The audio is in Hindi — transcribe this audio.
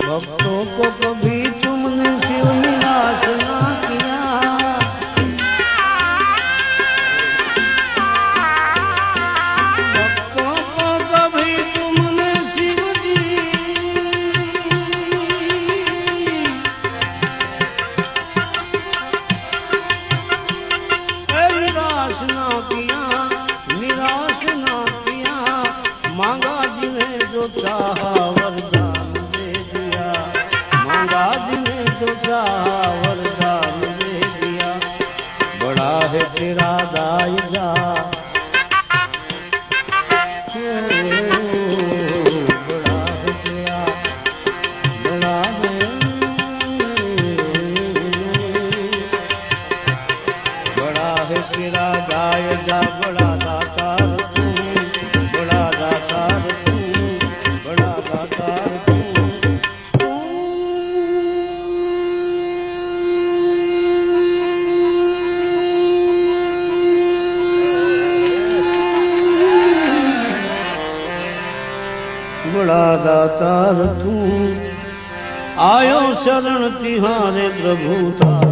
भक्तों को कभी तुमने शिव निराश ना किया। भक्तों को कभी तुमने शिव जी निराश ना किया, निराश ना किया। मांगा जिन्हें जो चाहा वरदान दे दिया, मांगा जिन्हें जो चाहा वरदान दे दिया। बड़ा है तेरा दायरा, बड़ा है तेरा, बड़ा है, बड़ा है तेरा दायरा। बड़ा दातार तू, बड़ा दातार तू, बड़ा दातार तू। बड़ा दातार तू, आयो शरण तिहारे प्रभु तारा।